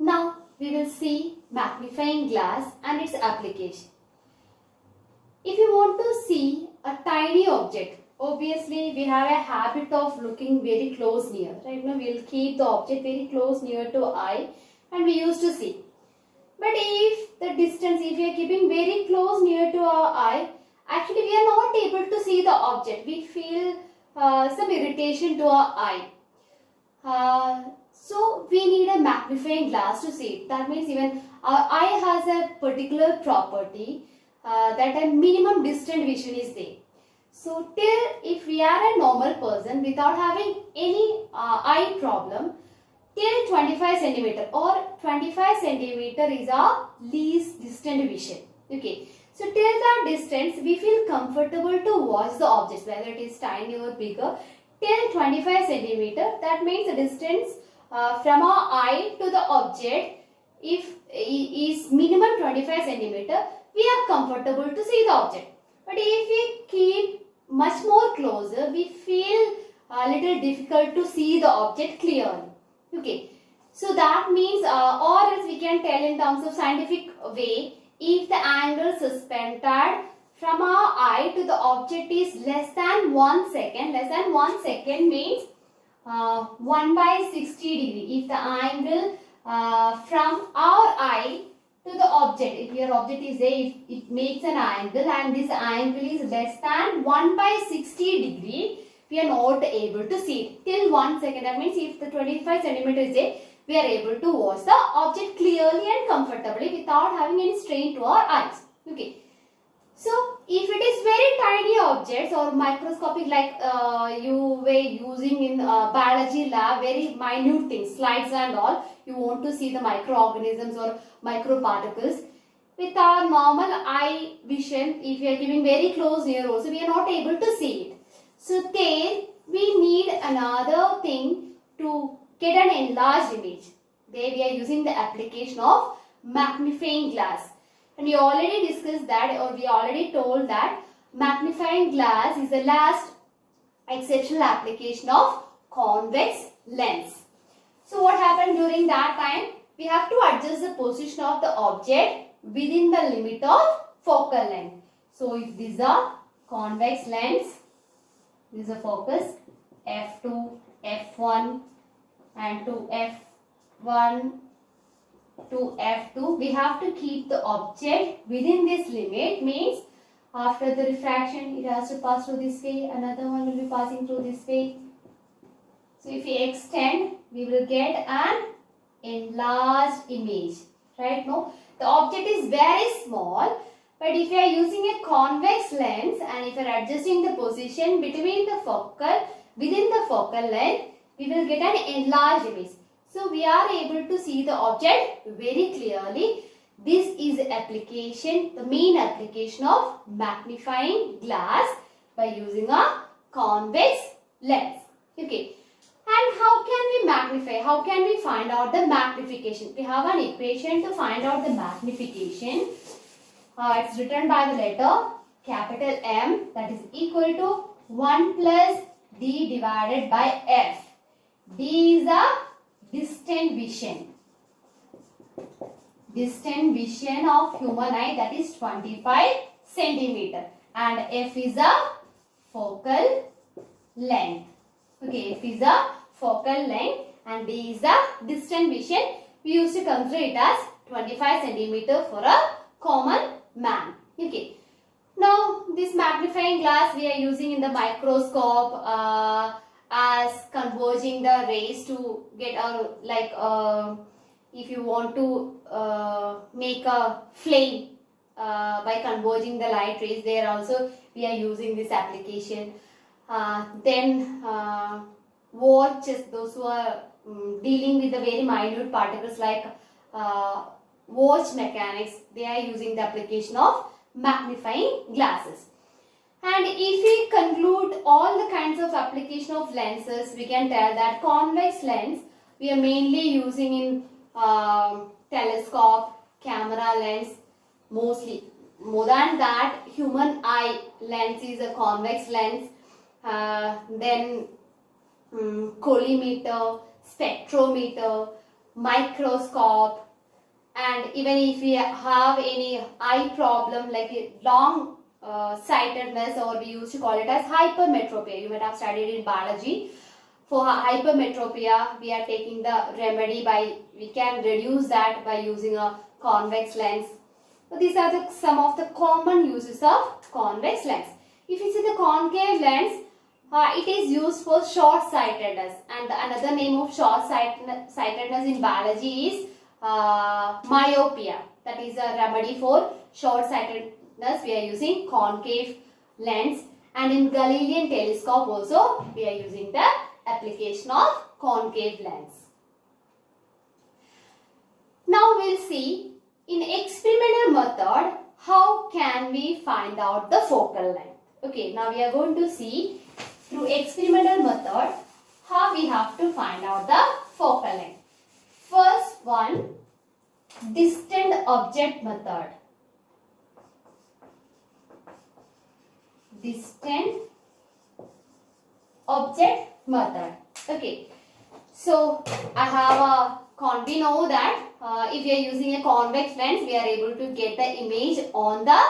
Now we will see magnifying glass and its application. If you want to see a tiny object, obviously we have a habit of looking very close near, right? Now we will keep the object very close near to eye and we used to see. But if the distance, if we are keeping very close near to our eye, actually we are not able to see the object. We feel some irritation to our eye. So we need a magnifying glass to see it. That means even our eye has a particular property that a minimum distant vision is there. So till if we are a normal person without having any eye problem, till 25 centimeter or 25 centimeter is our least distant vision. Okay. So till that distance we feel comfortable to watch the objects, whether it is tiny or bigger. Till 25 centimeter, that means the distance from our eye to the object if is minimum 25 centimeter, we are comfortable to see the object. But if we keep much more closer, we feel a little difficult to see the object clearly. Okay, so that means or else we can tell in terms of scientific way, if the angle suspended from our eye to the object is less than 1 second, means 1 by 60 degree. If the angle from our eye to the object, if your object is there, if it makes an angle and this angle is less than 1 by 60 degree, we are not able to see it till 1 second. That means if the 25 centimeter is there, we are able to watch the object clearly and comfortably without having any strain to our eyes. Okay. So, if it is very tiny objects or microscopic, like you were using in biology lab, very minute things, slides and all, you want to see the microorganisms or microparticles. With our normal eye vision, if we are giving very close near also, we are not able to see it. So, there we need another thing to get an enlarged image. There we are using the application of magnifying glass. And we already discussed that, or we already told that magnifying glass is the last exceptional application of convex lens. So what happened during that time? We have to adjust the position of the object within the limit of focal length. So if these are convex lens, this is a focus f2, f1 and to f1 to f2, we have to keep the object within this limit, means after the refraction it has to pass through this way, another one will be passing through this way. So if we extend, we will get an enlarged image, right? No, the object is very small, but if you are using a convex lens and if you are adjusting the position between the focal, within the focal length, we will get an enlarged image. So we are able to see the object very clearly. This is the application, the main application of magnifying glass by using a convex lens. Okay. And how can we magnify? How can we find out the magnification? We have an equation to find out the magnification. It's written by the letter capital M, that is equal to 1 plus D divided by F. D is a distant vision. Distant vision of human eye, that is 25 centimeter. And F is a focal length. Okay, F is a focal length and D is a distant vision. We used to consider it as 25 centimeter for a common man. Okay. Now, this magnifying glass we are using in the microscope as converging the rays to get our if you want to make a flame by converging the light rays, there also we are using this application. Then watches, those who are dealing with the very minute particles like watch mechanics, they are using the application of magnifying glasses. And if we conclude all the kinds of application of lenses, we can tell that convex lens we are mainly using in telescope, camera lens, mostly. More than that, human eye lens is a convex lens. Then collimeter, spectrometer, microscope, and even if we have any eye problem like a long sightedness, or we used to call it as hypermetropia. You might have studied in biology. For hypermetropia, we are taking the remedy by, we can reduce that by using a convex lens. So these are some of the common uses of convex lens. If you see the concave lens, it is used for short-sightedness, and another name of short-sightedness in biology is myopia. That is a remedy for short-sightedness. We are using concave lens, and in Galilean telescope also we are using the application of concave lens. Now we'll see in experimental method how can we find out the focal length. Okay, now we are going to see through experimental method how we have to find out the focal length. First one, distant object method. Distant object method. Okay, so I have a we know that if we are using a convex lens, we are able to get the image on the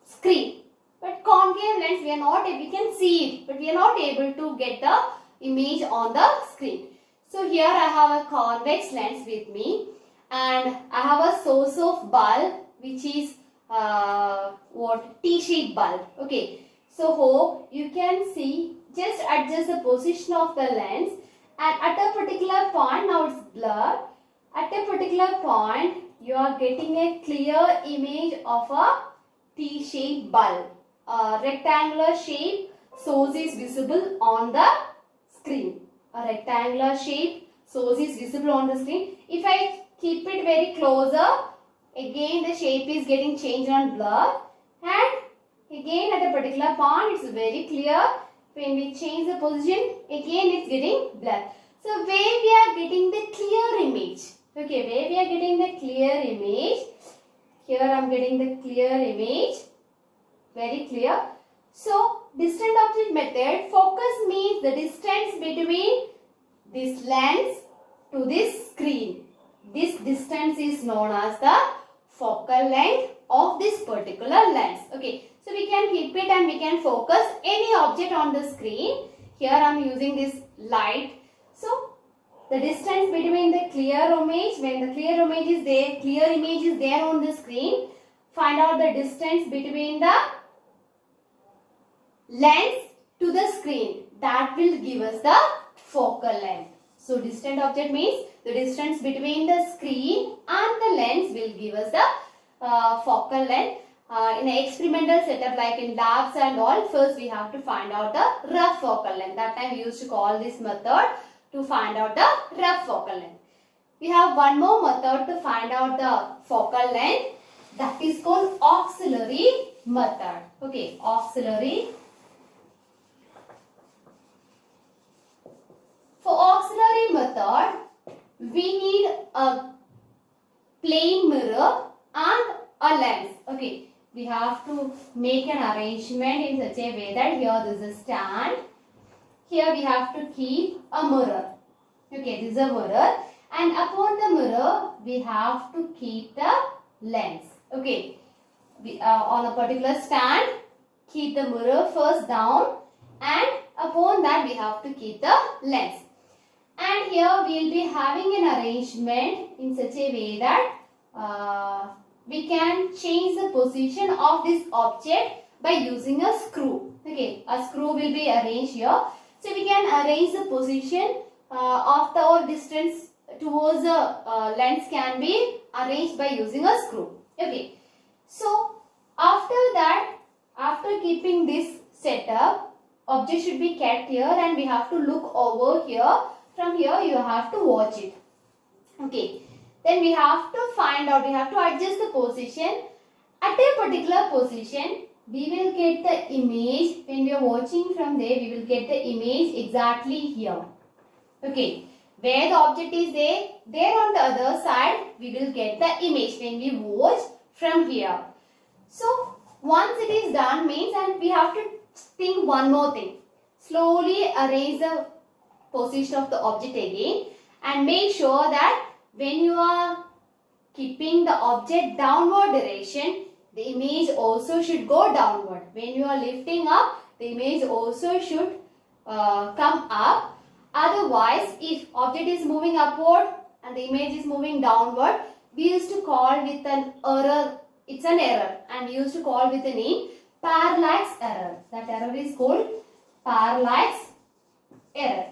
screen. But concave lens, we can see it, but we are not able to get the image on the screen. So here I have a convex lens with me, and I have a source of bulb which is T-shaped bulb. Okay, so hope you can see. Just adjust the position of the lens, and at a particular point, now it's blurred. At a particular point, you are getting a clear image of a T-shaped bulb. Rectangular shape source is visible on the screen. A rectangular shape source is visible on the screen. If I keep it very closer, again the shape is getting changed and blurred, and again at a particular point it's very clear. When we change the position, again it's getting blurred. So where we are getting the clear image. Okay, where we are getting the clear image. Here I am getting the clear image. Very clear. So distant object method, focus means the distance between this lens to this screen. This distance is known as the focal length of this particular lens. Okay, so we can keep it and we can focus any object on the screen. Here I am using this light. So the distance between the clear image, when the clear image is there on the screen, find out the distance between the lens to the screen. That will give us the focal length. So distant object means the distance between the screen and the lens will give us the focal length. In an experimental setup like in labs and all, first we have to find out the rough focal length. That time we used to call this method to find out the rough focal length. We have one more method to find out the focal length. That is called auxiliary method. Okay, auxiliary. For auxiliary method, we need a plane mirror and a lens. Okay, we have to make an arrangement in such a way that here this is a stand. Here we have to keep a mirror. Okay, this is a mirror, and upon the mirror we have to keep the lens. Okay, we on a particular stand, keep the mirror first down, and upon that we have to keep the lens. And here we will be having an arrangement in such a way that we can change the position of this object by using a screw. Okay, a screw will be arranged here. So we can arrange the position of the or distance towards the lens can be arranged by using a screw. Okay, so after that, after keeping this setup, object should be kept here and we have to look over here. From here you have to watch it. Okay, then we have to find out, we have to adjust the position. At a particular position, we will get the image. When we are watching from there, we will get the image exactly here. Okay, where the object is there on the other side, we will get the image when we watch from here. So once it is done means, and we have to think one more thing. Slowly arrange the position of the object again, And make sure that when you are keeping the object downward direction, the image also should go downward. When you are lifting up, the image also should come up. Otherwise, if object is moving upward and the image is moving downward, we used to call with an error. It's an error, and we used to call with the name parallax error. That error is called parallax error.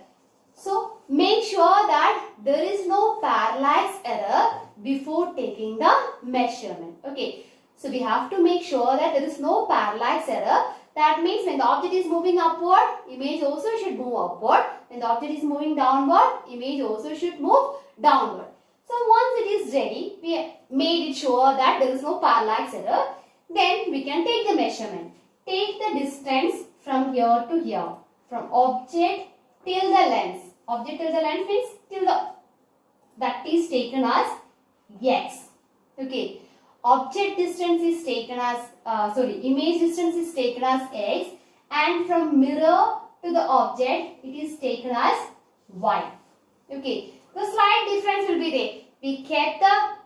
So make sure that there is no parallax error before taking the measurement. Okay. So we have to make sure that there is no parallax error. That means when the object is moving upward, image also should move upward. When the object is moving downward, image also should move downward. So once it is ready, we made it sure that there is no parallax error. Then we can take the measurement. Take the distance from here to here. From object till the lens. Object till the lens means till the, that is taken as x. Okay. Object distance is taken as, image distance is taken as x, and from mirror to the object it is taken as y. Okay. The slight difference will be there. We kept the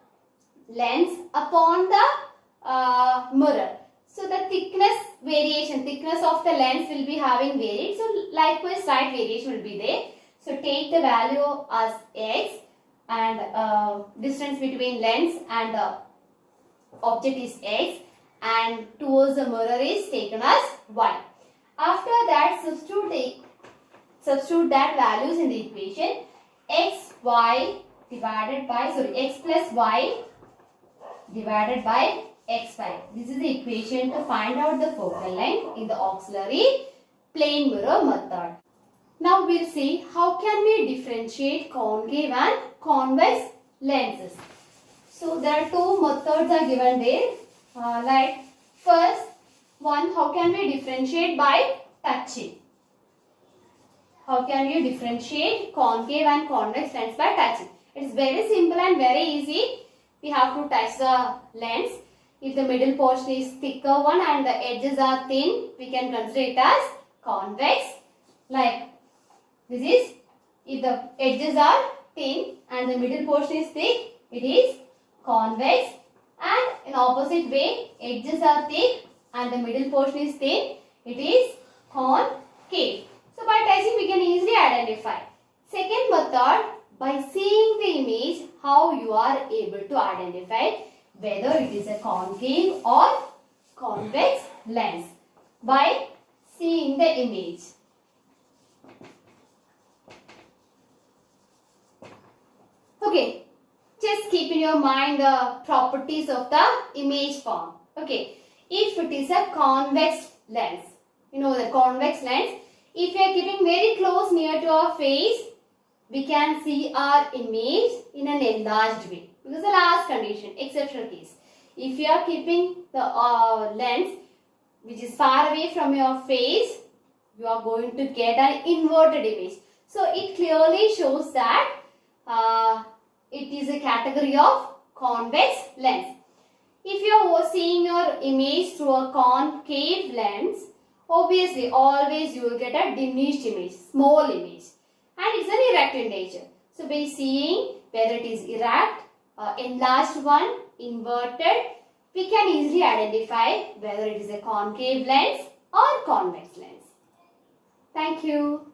lens upon the mirror. So the thickness of the lens will be having varied. So likewise slight variation will be there. So take the value as x, and distance between lens and the object is x, and towards the mirror is taken as y. After that, substitute that values in the equation. X plus y divided by xy. This is the equation to find out the focal length in the auxiliary plane mirror method. Now we'll see how can we differentiate concave and convex lenses. So there are two methods are given there. Like first one, how can we differentiate by touching? How can you differentiate concave and convex lens by touching? It's very simple and very easy. We have to touch the lens. If the middle portion is thicker one and the edges are thin, we can consider it as convex. Like this is, if the edges are thin and the middle portion is thick, it is convex. And in opposite way, edges are thick and the middle portion is thin, it is concave. So by touching we can easily identify. Second method, by seeing the image, how you are able to identify whether it is a concave or convex lens. By seeing the image. Okay, just keep in your mind the properties of the image form. Okay, if it is a convex lens, you know the convex lens, if you are keeping very close near to our face, we can see our image in an enlarged way. Because the last condition, exceptional case. If you are keeping the lens which is far away from your face, you are going to get an inverted image. So it clearly shows that it is a category of convex lens. If you are seeing your image through a concave lens, obviously always you will get a diminished image, small image, and it's an erect in nature. So by seeing whether it is erect, enlarged one, inverted, we can easily identify whether it is a concave lens or convex lens. Thank you.